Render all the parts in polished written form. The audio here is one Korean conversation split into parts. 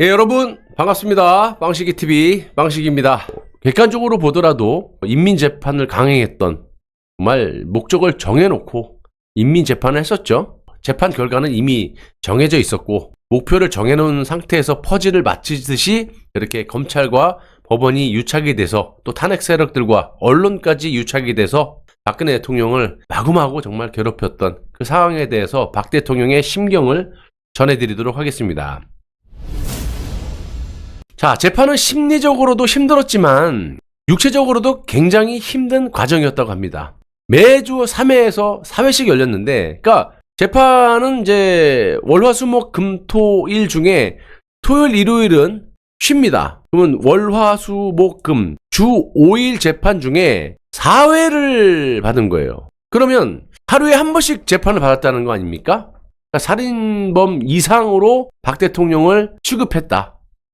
여러분 반갑습니다. 빵식이TV 빵식입니다. 객관적으로 보더라도 인민재판을 강행했던, 정말 목적을 정해놓고 인민재판을 했었죠. 재판 결과는 이미 정해져 있었고 목표를 정해놓은 상태에서 퍼즐을 맞추듯이 이렇게 검찰과 법원이 유착이 돼서 또 탄핵 세력들과 언론까지 유착이 돼서 박근혜 대통령을 마구마구 정말 괴롭혔던 그 상황에 대해서 박 대통령의 심경을 전해드리도록 하겠습니다. 자, 재판은 심리적으로도 힘들었지만 육체적으로도 굉장히 힘든 과정이었다고 합니다. 매주 3회에서 4회씩 열렸는데, 그러니까 재판은 이제 월화수목금토일 중에 토요일 일요일은 쉽니다. 그러면 월화수목금 주 5일 재판 중에 4회를 받은 거예요. 그러면 하루에 한 번씩 재판을 받았다는 거 아닙니까? 그러니까 살인범 이상으로 박 대통령을 취급했다.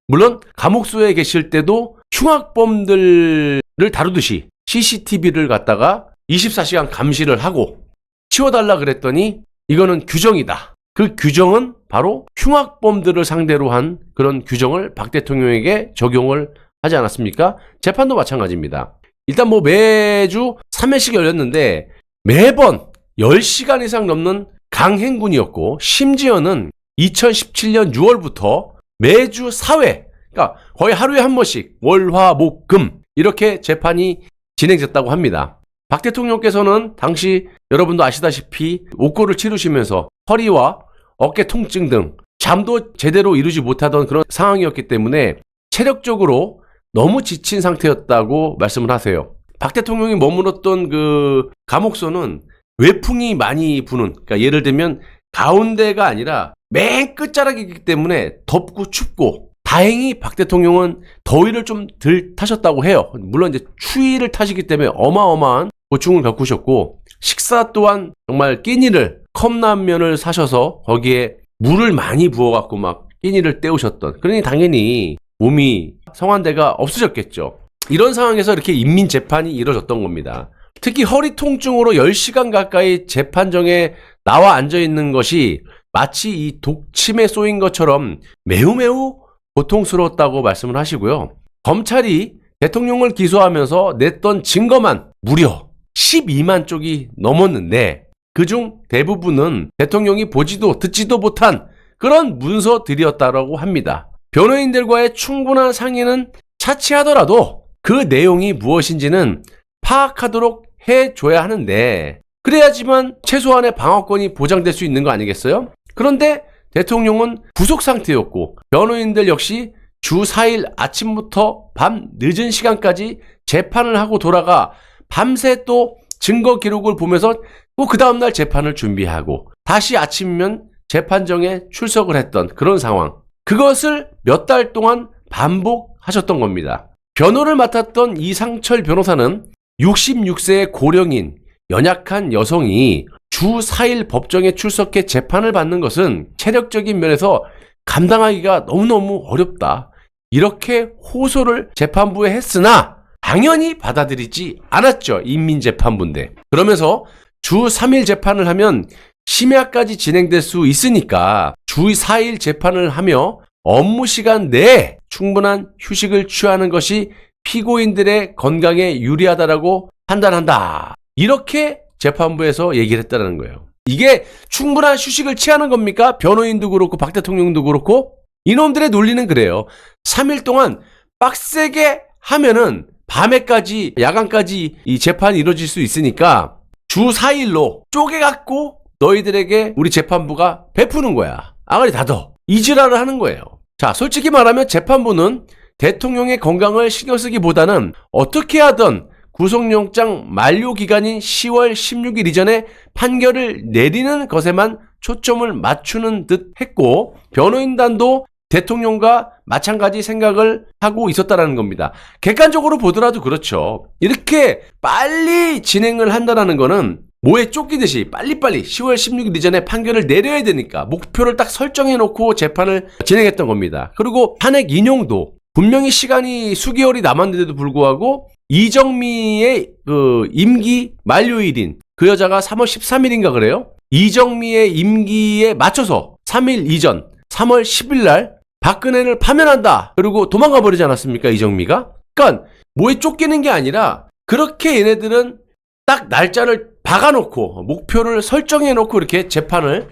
물론 감옥소에 계실 때도 흉악범들을 다루듯이 CCTV를 갖다가 24시간 감시를 하고 치워달라 그랬더니 이거는 규정이다. 그 규정은 바로 흉악범들을 상대로 한 그런 규정을 박 대통령에게 적용을 하지 않았습니까? 재판도 마찬가지입니다. 일단 뭐 매주 3회씩 열렸는데 매번 10시간 이상 넘는 강행군이었고, 심지어는 2017년 6월부터 매주 4회, 그러니까 거의 하루에 한 번씩 월화목금 이렇게 재판이 진행됐다고 합니다. 박 대통령께서는 당시 여러분도 아시다시피 옥고를 치르시면서 허리와 어깨 통증 등 잠도 제대로 이루지 못하던 그런 상황이었기 때문에 체력적으로 너무 지친 상태였다고 말씀을 하세요. 박 대통령이 머물렀던 그 감옥소는 외풍이 많이 부는, 그러니까 예를 들면 가운데가 아니라 맨 끝자락이기 때문에 덥고 춥고, 다행히 박 대통령은 더위를 좀 덜 타셨다고 해요. 물론 이제 추위를 타시기 때문에 어마어마한 고충을 겪으셨고, 식사 또한 정말 끼니를, 컵라면을 사셔서 거기에 물을 많이 부어갖고 막 끼니를 때우셨던, 그러니 당연히 몸이 성한데가 없으셨겠죠. 이런 상황에서 이렇게 인민재판이 이루어졌던 겁니다. 특히 허리 통증으로 10시간 가까이 재판정에 나와 앉아있는 것이 마치 이 독침에 쏘인 것처럼 매우 고통스러웠다고 말씀을 하시고요. 검찰이 대통령을 기소하면서 냈던 증거만 무려 12만 쪽이 넘었는데, 그중 대부분은 대통령이 보지도 듣지도 못한 그런 문서들이었다고 합니다. 변호인들과의 충분한 상의는 차치하더라도 그 내용이 무엇인지는 파악하도록 해줘야 하는데, 그래야지만 최소한의 방어권이 보장될 수 있는 거 아니겠어요? 그런데 대통령은 구속 상태였고, 변호인들 역시 주 4일 아침부터 밤 늦은 시간까지 재판을 하고 돌아가 밤새 또 증거 기록을 보면서 또 그 다음날 재판을 준비하고 다시 아침이면 재판정에 출석을 했던 그런 상황, 그것을 몇 달 동안 반복하셨던 겁니다. 변호를 맡았던 이상철 변호사는 66세의 고령인 연약한 여성이 주 4일 법정에 출석해 재판을 받는 것은 체력적인 면에서 감당하기가 너무너무 어렵다, 이렇게 호소를 재판부에 했으나 당연히 받아들이지 않았죠, 인민재판부인데. 그러면서 주 3일 재판을 하면 심야까지 진행될 수 있으니까 주 4일 재판을 하며 업무 시간 내에 충분한 휴식을 취하는 것이 피고인들의 건강에 유리하다라고 판단한다, 이렇게 재판부에서 얘기를 했다는 거예요. 이게 충분한 휴식을 취하는 겁니까? 변호인도 그렇고 박 대통령도 그렇고 이놈들의 논리는 그래요. 3일 동안 빡세게 하면은 밤에까지, 야간까지 이 재판이 이루어질 수 있으니까 주 4일로 쪼개갖고 너희들에게 우리 재판부가 베푸는 거야. 아가리 닫어. 이 지랄을 하는 거예요. 자, 솔직히 말하면 재판부는 대통령의 건강을 신경 쓰기보다는 어떻게 하든 구속영장 만료 기간인 10월 16일 이전에 판결을 내리는 것에만 초점을 맞추는 듯 했고, 변호인단도 대통령과 마찬가지 생각을 하고 있었다는 겁니다. 객관적으로 보더라도 그렇죠. 이렇게 빨리 진행을 한다는 거는 뭐에 쫓기듯이 빨리빨리 10월 16일 이전에 판결을 내려야 되니까 목표를 딱 설정해 놓고 재판을 진행했던 겁니다. 그리고 탄핵 인용도 분명히 시간이 수개월이 남았는데도 불구하고 이정미의 그 임기 만료일인 그 여자가 3월 13일인가 그래요? 이정미의 임기에 맞춰서 3일 이전 3월 10일 날 박근혜를 파면한다. 그리고 도망가 버리지 않았습니까? 이정미가. 그러니까 뭐에 쫓기는 게 아니라 그렇게 얘네들은 딱 날짜를 박아놓고 목표를 설정해놓고 이렇게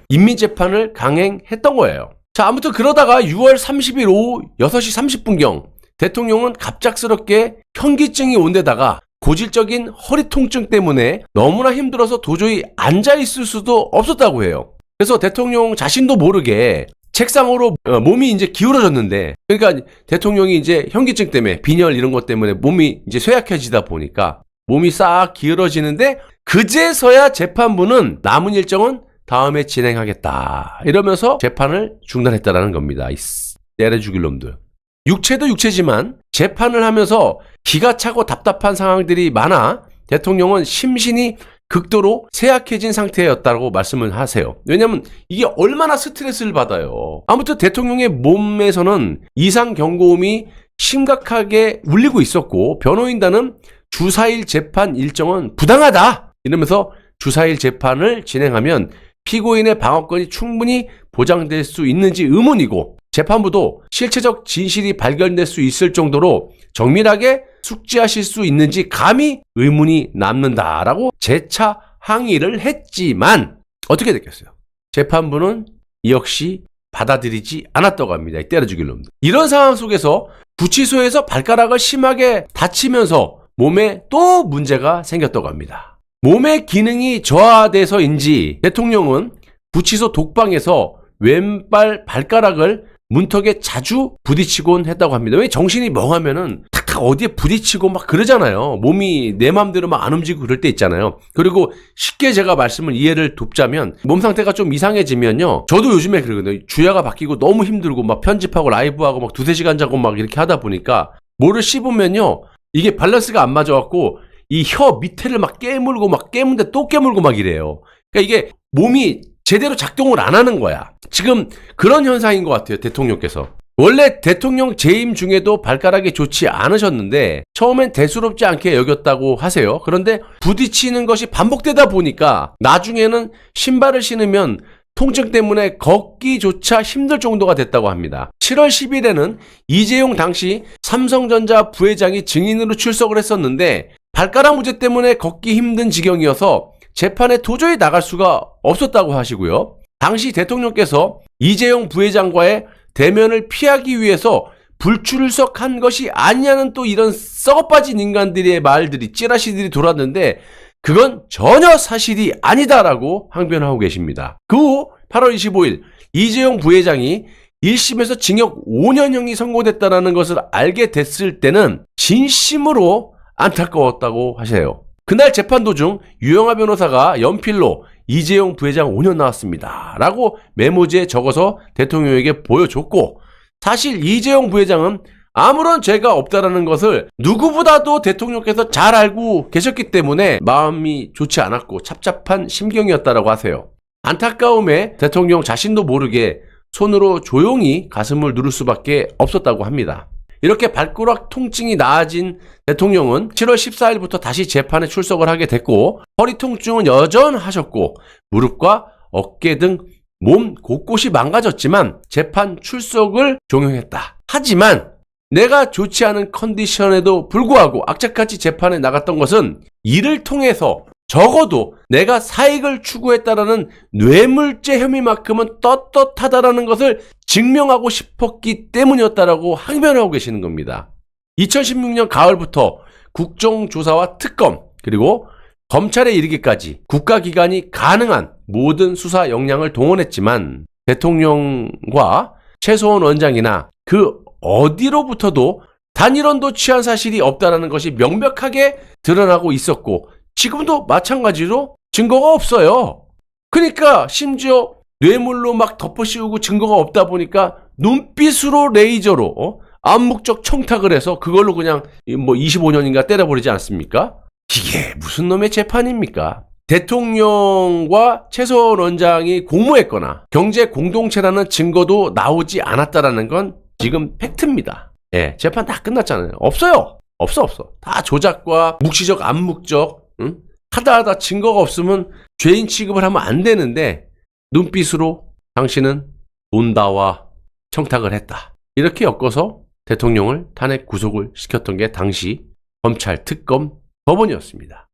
인민재판을 강행했던 거예요. 자, 아무튼 그러다가 6월 30일 오후 6시 30분경 대통령은 갑작스럽게 현기증이 온 데다가 고질적인 허리 통증 때문에 너무나 힘들어서 도저히 앉아있을 수도 없었다고 해요. 그래서 대통령 자신도 모르게 책상으로 몸이 이제 기울어졌는데, 그러니까 대통령이 이제 현기증 때문에 빈혈 이런 것 때문에 몸이 이제 쇠약해지다 보니까 몸이 싹 기울어지는데 그제서야 재판부는 남은 일정은 다음에 진행하겠다 이러면서 재판을 중단했다라는 겁니다. 때려 죽일 놈들. 육체도 육체지만 재판을 하면서 기가 차고 답답한 상황들이 많아 대통령은 심신이 극도로 쇠약해진 상태였다고 말씀을 하세요. 왜냐면 이게 얼마나 스트레스를 받아요. 아무튼 대통령의 몸에서는 이상 경고음이 심각하게 울리고 있었고 변호인단은 주 4일 재판 일정은 부당하다 이러면서 주 4일 재판을 진행하면 피고인의 방어권이 충분히 보장될 수 있는지 의문이고 재판부도 실체적 진실이 발견될 수 있을 정도로 정밀하게 숙지하실 수 있는지 감히 의문이 남는다라고 재차 항의를 했지만 어떻게 됐겠어요? 재판부는 역시 받아들이지 않았다고 합니다. 때려 죽일 놈들. 이런 상황 속에서 구치소에서 발가락을 심하게 다치면서 몸에 또 문제가 생겼다고 합니다. 몸의 기능이 저하돼서인지 대통령은 구치소 독방에서 왼발 발가락을 문턱에 자주 부딪히곤 했다고 합니다. 왜 정신이 멍하면은 탁탁 어디에 부딪히고 막 그러잖아요. 몸이 내 맘대로 막 안 움직이고 그럴 때 있잖아요. 그리고 쉽게 제가 말씀을 이해를 돕자면 몸 상태가 좀 이상해지면요. 저도 요즘에 그러거든요. 주야가 바뀌고 너무 힘들고 막 편집하고 라이브하고 막 2-3시간 자고 막 이렇게 하다 보니까 뭐를 씹으면요. 이게 밸런스가 안 맞아갖고 이 혀 밑에를 막 깨물고 막 깨문데 또 깨물고 막 이래요. 그러니까 이게 몸이 제대로 작동을 안 하는 거야. 지금 그런 현상인 것 같아요. 대통령께서. 원래 대통령 재임 중에도 발가락이 좋지 않으셨는데 처음엔 대수롭지 않게 여겼다고 하세요. 그런데 부딪히는 것이 반복되다 보니까 나중에는 신발을 신으면 통증 때문에 걷기조차 힘들 정도가 됐다고 합니다. 7월 10일에는 이재용 당시 삼성전자 부회장이 증인으로 출석을 했었는데 발가락 문제 때문에 걷기 힘든 지경이어서 재판에 도저히 나갈 수가 없었다고 하시고요. 당시 대통령께서 이재용 부회장과의 대면을 피하기 위해서 불출석한 것이 아니냐는 또 이런 썩어빠진 인간들의 말들이 찌라시들이 돌았는데 그건 전혀 사실이 아니다라고 항변하고 계십니다. 그 후 8월 25일 이재용 부회장이 1심에서 징역 5년형이 선고됐다는 것을 알게 됐을 때는 진심으로 안타까웠다고 하세요. 그날 재판 도중 유영하 변호사가 연필로 이재용 부회장 5년 나왔습니다 라고 메모지에 적어서 대통령에게 보여줬고 사실 이재용 부회장은 아무런 죄가 없다라는 것을 누구보다도 대통령께서 잘 알고 계셨기 때문에 마음이 좋지 않았고 찹찹한 심경이었다라고 하세요. 안타까움에 대통령 자신도 모르게 손으로 조용히 가슴을 누를 수밖에 없었다고 합니다. 이렇게 발가락 통증이 나아진 대통령은 7월 14일부터 다시 재판에 출석을 하게 됐고 허리 통증은 여전하셨고 무릎과 어깨 등 몸 곳곳이 망가졌지만 재판 출석을 종용했다. 하지만 내가 좋지 않은 컨디션에도 불구하고 악착같이 재판에 나갔던 것은 이를 통해서 적어도 내가 사익을 추구했다라는 뇌물죄 혐의만큼은 떳떳하다라는 것을 증명하고 싶었기 때문이었다라고 항변하고 계시는 겁니다. 2016년 가을부터 국정조사와 특검 그리고 검찰에 이르기까지 국가기관이 가능한 모든 수사 역량을 동원했지만 대통령과 최소원 원장이나 그 어디로부터도 단일원도 취한 사실이 없다는 것이 명백하게 드러나고 있었고 지금도 마찬가지로 증거가 없어요. 그러니까 심지어 뇌물로 막 덮어씌우고 증거가 없다 보니까 눈빛으로 레이저로 암묵적 청탁을 해서 그걸로 그냥 뭐 25년인가 때려버리지 않습니까? 이게 무슨 놈의 재판입니까? 대통령과 최소원 원장이 공모했거나 경제 공동체라는 증거도 나오지 않았다라는 건 지금 팩트입니다. 예, 재판 다 끝났잖아요. 없어요. 없어. 다 조작과 묵시적, 암묵적, 하다 증거가 없으면 죄인 취급을 하면 안 되는데 눈빛으로 당신은 돈다와 청탁을 했다. 이렇게 엮어서 대통령을 탄핵 구속을 시켰던 게 당시 검찰, 특검, 법원이었습니다.